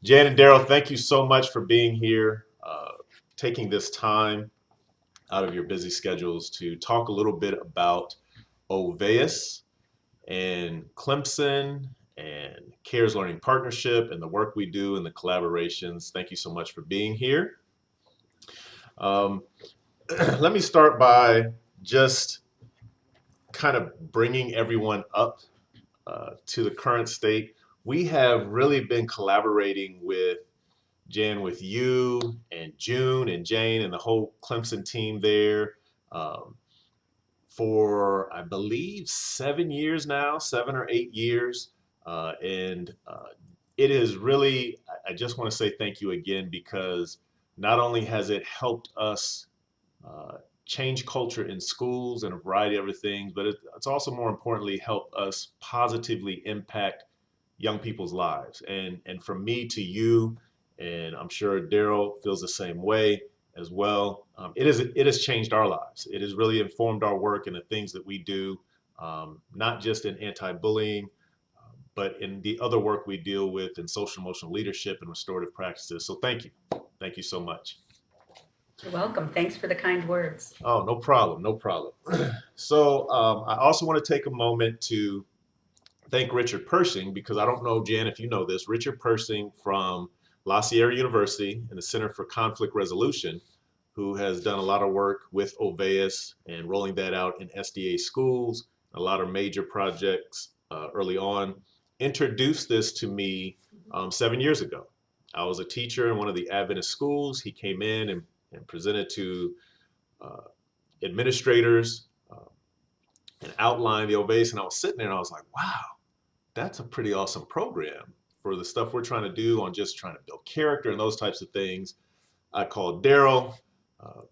Jan and Daryl, thank you so much for being here, taking this time out of your busy schedules to talk a little bit about Olweus and Clemson and CARES Learning Partnership and the work we do and the collaborations. Thank you so much for being here. Um, Let me start by just kind of bringing everyone up to the current state. We have really been collaborating with Jan, with you and June and Jane and the whole Clemson team there um, for, I believe, 7 years now, 7 or 8 years. And it is really, I just want to say thank you again because not only has it helped us uh, change culture in schools and a variety of other things, but it's also more importantly helped us positively impact young people's lives. And from me to you, and I'm sure Daryl feels the same way as well. It has changed our lives. It has really informed our work and the things that we do, not just in anti-bullying, but in the other work we deal with in social emotional leadership and restorative practices. So thank you so much. You're welcome. Thanks for the kind words. Oh, no problem, no problem. So I also want to take a moment to thank Richard Persing because I don't know, Jan, if you know this. Richard Persing from La Sierra University and the Center for Conflict Resolution, who has done a lot of work with Olweus and rolling that out in SDA schools, a lot of major projects early on, introduced this to me 7 years ago. I was a teacher in one of the Adventist schools. He came in and presented to uh, administrators and outlined the Olweus, and I was sitting there and I was like, wow, that's a pretty awesome program for the stuff we're trying to do on just trying to build character and those types of things. I called Daryl.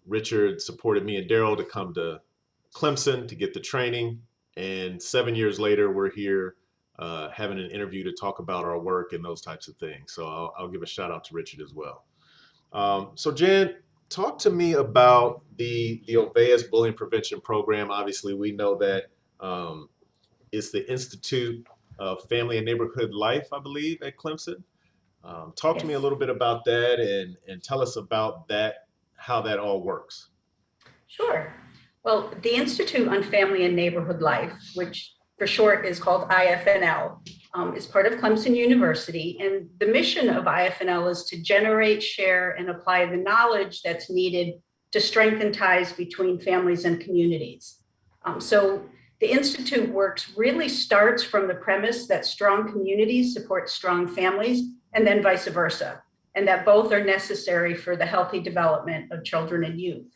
Richard supported me and Daryl to come to Clemson to get the training. And 7 years later, we're here having an interview to talk about our work and those types of things. So I'll give a shout out to Richard as well. So Jan, talk to me about the Olweus Bullying Prevention Program. Obviously, we know that um, it's the Institute of Family and Neighborhood Life, I believe, at Clemson. Talk to me a Yes, little bit about that and tell us about that, how that all works. sure. Well, the Institute on Family and Neighborhood Life, which for short is called IFNL, is part of Clemson University. And the mission of IFNL is to generate, share, and apply the knowledge that's needed to strengthen ties between families and communities. So the Institute works really starts from the premise that strong communities support strong families, and then vice versa, and that both are necessary for the healthy development of children and youth.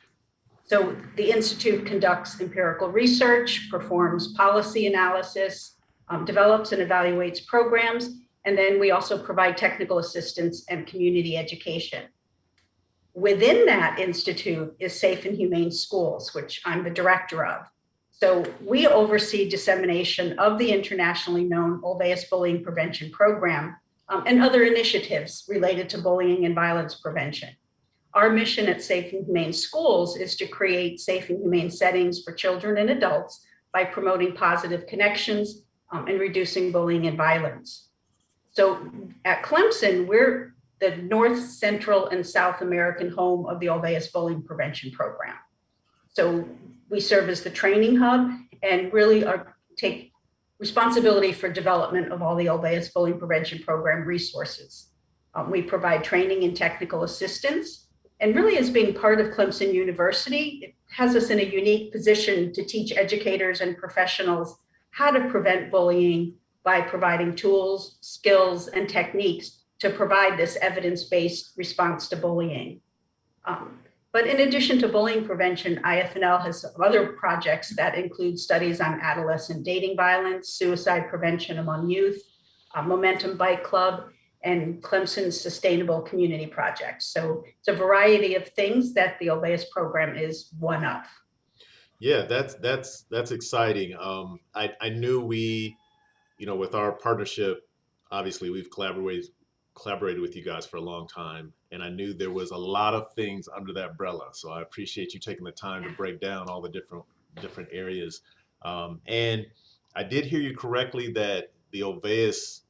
So the Institute conducts empirical research, performs policy analysis, develops and evaluates programs, and then we also provide technical assistance and community education. Within that institute is Safe and Humane Schools, which I'm the director of. So we oversee dissemination of the internationally known Olweus Bullying Prevention Program and other initiatives related to bullying and violence prevention. Our mission at Safe and Humane Schools is to create safe and humane settings for children and adults by promoting positive connections and reducing bullying and violence. So at Clemson, we're the North, Central, and South American home of the Olweus Bullying Prevention Program. So we serve as the training hub and really take responsibility for development of all the Olweus Bullying Prevention Program resources. We provide training and technical assistance. And really, as being part of Clemson University, it has us in a unique position to teach educators and professionals how to prevent bullying by providing tools, skills, and techniques to provide this evidence-based response to bullying. But in addition to bullying prevention, IFNL has other projects that include studies on adolescent dating violence, suicide prevention among youth, Momentum Bike Club, and Clemson's Sustainable Community Project. So it's a variety of things that the Olweus program is one of. Yeah, that's exciting. I knew with our partnership, obviously we've collaborated with you guys for a long time, and I knew there was a lot of things under that umbrella. So I appreciate you taking the time to break down all the different areas. And I did hear you correctly that the Olweus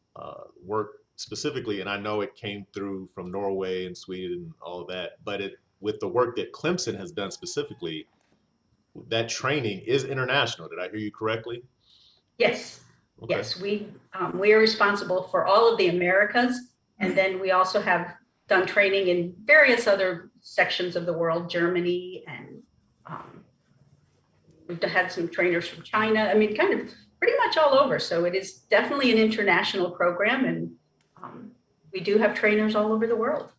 work specifically, and I know it came through from Norway and Sweden and all of that, but with the work that Clemson has done specifically, that training is international. Did I hear you correctly? Yes, Okay. yes, we are responsible for all of the Americas, and then we also have done training in various other sections of the world, Germany, and we've had some trainers from China. I mean, kind of pretty much all over. So it is definitely an international program, and we do have trainers all over the world.